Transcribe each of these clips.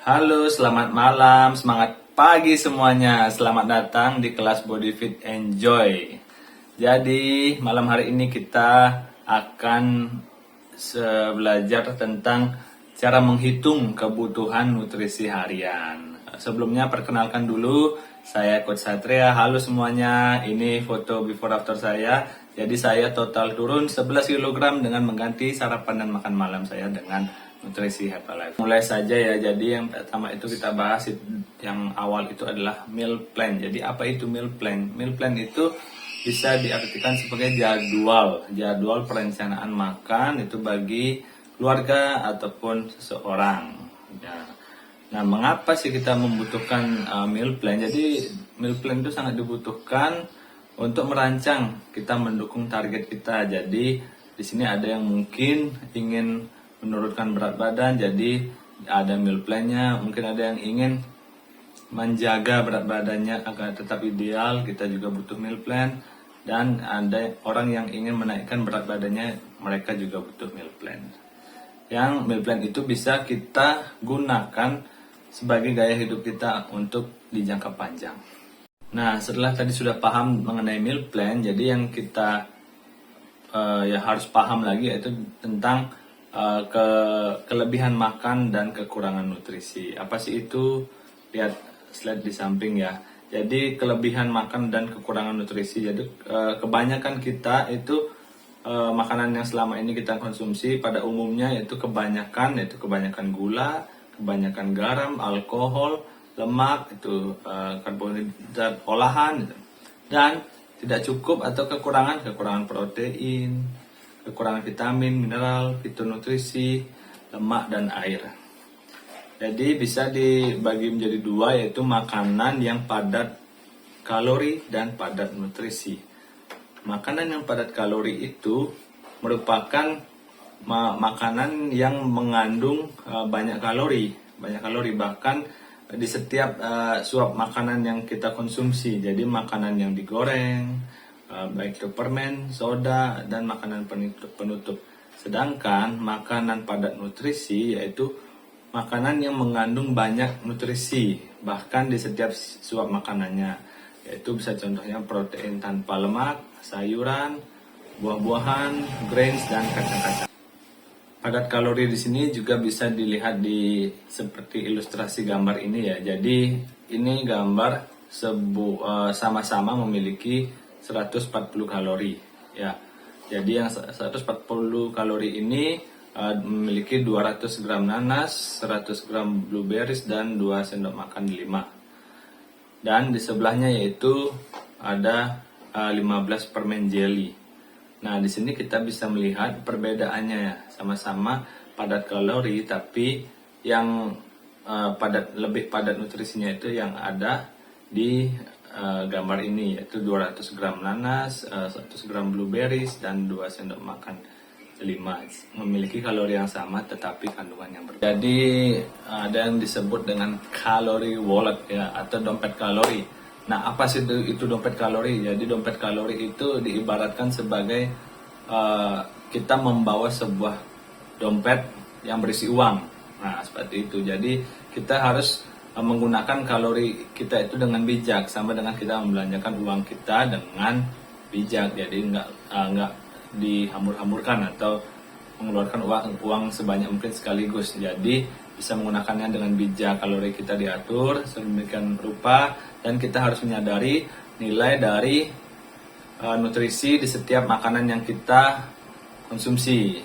Halo, selamat malam, semangat pagi semuanya. Selamat datang di kelas Body Fit Enjoy. Jadi, malam hari ini kita akan belajar tentang cara menghitung kebutuhan nutrisi harian. Sebelumnya perkenalkan dulu, saya Coach Satria. Halo semuanya, ini foto before after saya. Jadi saya total turun 11 kg dengan mengganti sarapan dan makan malam saya dengan nutrisi Herbalife. Mulai saja ya, jadi yang pertama itu kita bahas yang awal itu adalah meal plan. Jadi apa itu meal plan? Meal plan itu bisa diartikan sebagai jadwal perencanaan makan itu bagi keluarga ataupun seseorang. Ya. Nah, mengapa sih kita membutuhkan meal plan? Jadi meal plan itu sangat dibutuhkan untuk merancang kita mendukung target kita. Jadi di sini ada yang mungkin ingin menurunkan berat badan, jadi ada meal plan-nya. Mungkin ada yang ingin menjaga berat badannya agar tetap ideal, kita juga butuh meal plan. Dan ada orang yang ingin menaikkan berat badannya, mereka juga butuh meal plan. Yang meal plan itu bisa kita gunakan sebagai gaya hidup kita untuk di jangka panjang. Nah, setelah tadi sudah paham mengenai meal plan, jadi yang kita ya harus paham lagi yaitu tentang kelebihan makan dan kekurangan nutrisi. Apa sih itu? Lihat slide di samping ya. Jadi kelebihan makan dan kekurangan nutrisi. Jadi kebanyakan kita itu makanan yang selama ini kita konsumsi pada umumnya yaitu kebanyakan gula, kebanyakan garam, alkohol, lemak, itu karbohidrat olahan gitu. Dan tidak cukup atau kekurangan protein, kekurangan vitamin, mineral, fitonutrisi, lemak, dan air. Jadi bisa dibagi menjadi dua, yaitu makanan yang padat kalori dan padat nutrisi. Makanan yang padat kalori itu merupakan makanan yang mengandung banyak kalori, bahkan di setiap suap makanan yang kita konsumsi. Jadi makanan yang digoreng, baik itu permen, soda, dan makanan penutup. Sedangkan makanan padat nutrisi yaitu makanan yang mengandung banyak nutrisi bahkan di setiap suap makanannya, yaitu bisa contohnya protein tanpa lemak, sayuran, buah-buahan, grains, dan kacang-kacang. Padat kalori di sini juga bisa dilihat di seperti ilustrasi gambar ini ya. Jadi ini gambar sama-sama memiliki 140 kalori ya. Jadi yang 140 kalori ini memiliki 200 gram nanas, 100 gram blueberries, dan 2 sendok makan delima. Dan di sebelahnya yaitu ada 15 permen jelly. Nah, di sini kita bisa melihat perbedaannya ya. Sama-sama padat kalori, tapi yang lebih padat nutrisinya itu yang ada di gambar ini, yaitu 200 gram nanas, 100 gram blueberries, dan 2 sendok makan delima. Memiliki kalori yang sama tetapi kandungan yang berbeda. Jadi ada yang disebut dengan kalori wallet ya, atau dompet kalori. Nah, apa sih itu dompet kalori? Jadi dompet kalori itu diibaratkan sebagai kita membawa sebuah dompet yang berisi uang. Nah, seperti itu. Jadi kita harus menggunakan kalori kita itu dengan bijak, sama dengan kita membelanjakan uang kita dengan bijak. Jadi nggak dihambur-hamburkan atau mengeluarkan uang sebanyak mungkin sekaligus. Jadi bisa menggunakannya dengan bijak, kalori kita diatur sedemikian rupa, dan kita harus menyadari nilai dari nutrisi di setiap makanan yang kita konsumsi.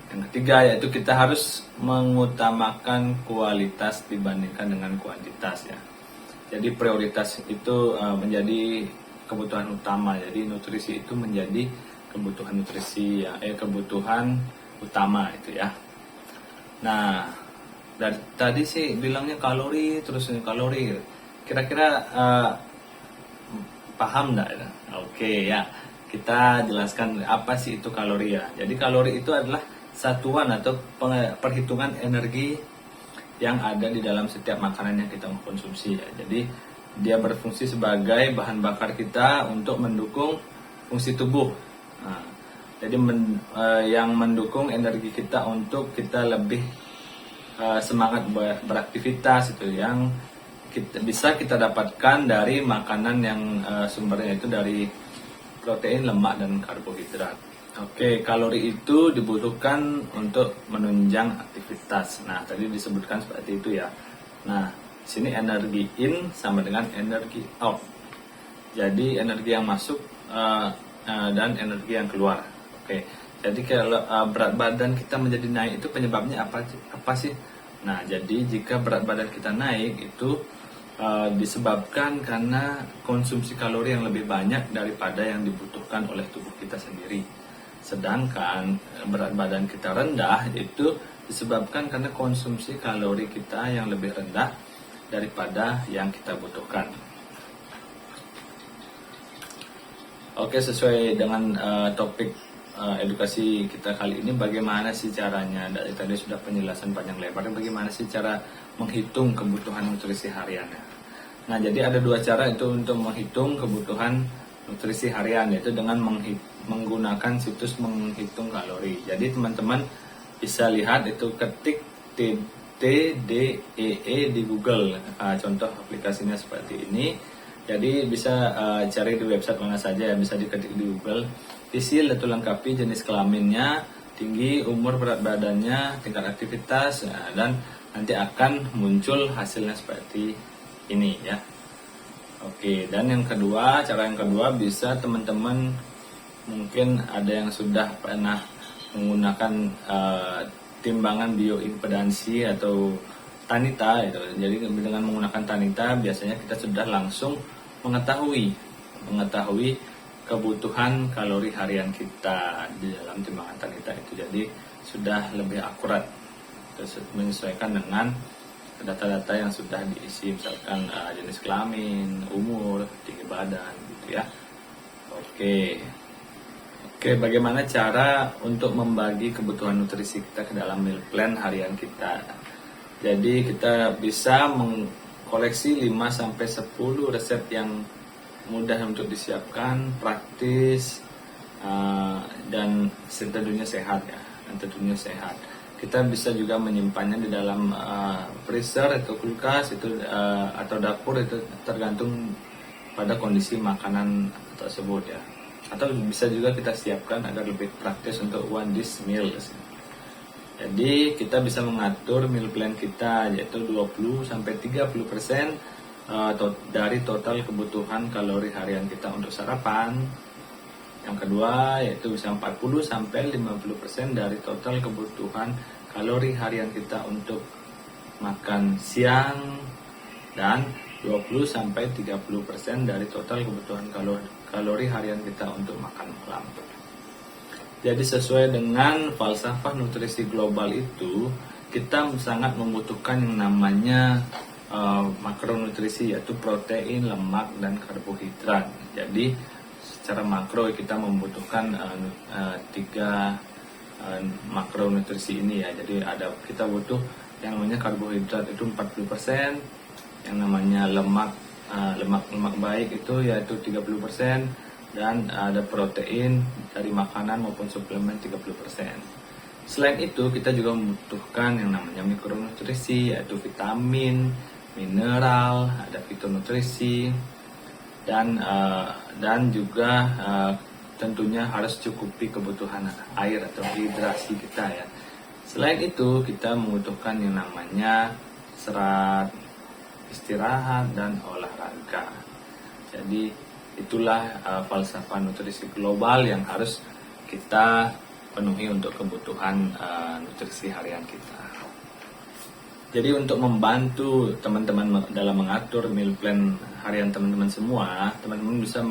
Yang ketiga yaitu kita harus mengutamakan kualitas dibandingkan dengan kuantitas ya. Jadi prioritas itu menjadi kebutuhan utama. Jadi nutrisi itu menjadi kebutuhan nutrisi ya, kebutuhan utama itu ya. Nah, dari tadi sih bilangnya kalori terus kalori. Kira-kira paham nggak ya? Oke ya. Kita jelaskan apa sih itu kalori ya. Jadi kalori itu adalah satuan atau perhitungan energi yang ada di dalam setiap makanan yang kita konsumsi ya. Jadi dia berfungsi sebagai bahan bakar kita untuk mendukung fungsi tubuh. Nah, jadi yang mendukung energi kita untuk kita lebih semangat beraktivitas itu yang bisa kita dapatkan dari makanan yang sumbernya itu dari protein, lemak, dan karbohidrat. Oke, kalori itu dibutuhkan untuk menunjang aktivitas. Nah, tadi disebutkan seperti itu ya. Nah, sini energi in sama dengan energi out. Jadi energi yang masuk dan energi yang keluar. Oke, jadi kalau berat badan kita menjadi naik itu penyebabnya apa sih? Nah, jadi jika berat badan kita naik itu disebabkan karena konsumsi kalori yang lebih banyak daripada yang dibutuhkan oleh tubuh kita sendiri. Sedangkan berat badan kita rendah itu disebabkan karena konsumsi kalori kita yang lebih rendah daripada yang kita butuhkan. Oke, sesuai dengan topik edukasi kita kali ini, bagaimana sih caranya? Dari tadi sudah penjelasan panjang lebar, bagaimana sih cara menghitung kebutuhan nutrisi hariannya. Nah, jadi ada dua cara itu untuk menghitung kebutuhan nutrisi harian, yaitu dengan menggunakan situs menghitung kalori. Jadi teman-teman bisa lihat itu, ketik TDEE di Google. Contoh aplikasinya seperti ini. Jadi bisa cari di website mana saja, bisa diketik di Google. Isi itu lengkapi jenis kelaminnya, tinggi, umur, berat badannya, tingkat aktivitas, dan nanti akan muncul hasilnya seperti ini ya. Oke, dan yang kedua, cara yang kedua bisa teman-teman mungkin ada yang sudah pernah menggunakan timbangan bioimpedansi atau Tanita itu. Jadi dengan menggunakan Tanita biasanya kita sudah langsung mengetahui kebutuhan kalori harian kita di dalam timbangan Tanita itu. Jadi sudah lebih akurat menyesuaikan dengan data-data yang sudah diisi, misalkan jenis kelamin, umur, tinggi badan gitu ya. Oke, bagaimana cara untuk membagi kebutuhan nutrisi kita ke dalam meal plan harian kita? Jadi kita bisa mengkoleksi 5-10 resep yang mudah untuk disiapkan, praktis, dan tentunya sehat ya, Kita bisa juga menyimpannya di dalam freezer atau kulkas itu atau dapur, itu tergantung pada kondisi makanan tersebut ya. Atau bisa juga kita siapkan agar lebih praktis untuk one dish meal. Jadi kita bisa mengatur meal plan kita, yaitu 20-30% dari total kebutuhan kalori harian kita untuk sarapan. Yang kedua yaitu bisa 40-50% dari total kebutuhan kalori harian kita untuk makan siang, dan 20-30% dari total kebutuhan kalori harian kita untuk makan malam. Jadi sesuai dengan falsafah nutrisi global itu, kita sangat membutuhkan yang namanya makronutrisi, yaitu protein, lemak, dan karbohidrat. Jadi secara makro kita membutuhkan 3 makronutrisi ini ya. Jadi kita butuh yang namanya karbohidrat itu 40%, yang namanya lemak baik itu yaitu 30%, dan ada protein dari makanan maupun suplemen 30%. Selain itu kita juga membutuhkan yang namanya mikronutrisi, yaitu vitamin, mineral, ada fitonutrisi, dan juga tentunya harus cukupi kebutuhan air atau hidrasi kita ya. Selain itu kita membutuhkan yang namanya serat, istirahat, dan olahraga. Jadi itulah falsafah nutrisi global yang harus kita penuhi untuk kebutuhan nutrisi harian kita. Jadi untuk membantu teman-teman dalam mengatur meal plan harian teman-teman semua, teman-teman bisa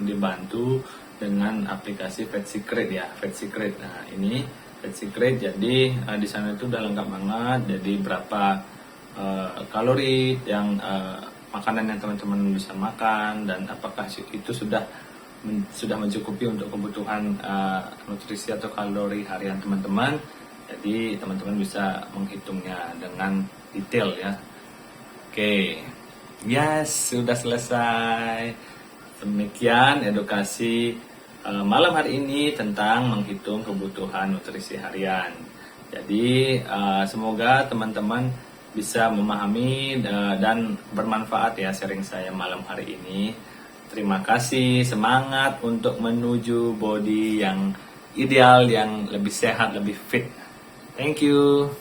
dibantu dengan aplikasi Fat Secret ya, Fat Secret. Nah ini Fat Secret, jadi di sana itu udah lengkap banget. Jadi berapa kalori yang makanan yang teman-teman bisa makan, dan apakah itu sudah mencukupi untuk kebutuhan nutrisi atau kalori harian teman-teman. Jadi teman-teman bisa menghitungnya dengan detail ya. Oke, yes, sudah selesai. Demikian edukasi malam hari ini tentang menghitung kebutuhan nutrisi harian. Jadi semoga teman-teman bisa memahami dan bermanfaat ya sharing saya malam hari ini. Terima kasih, semangat untuk menuju body yang ideal, yang lebih sehat, lebih fit. Thank you.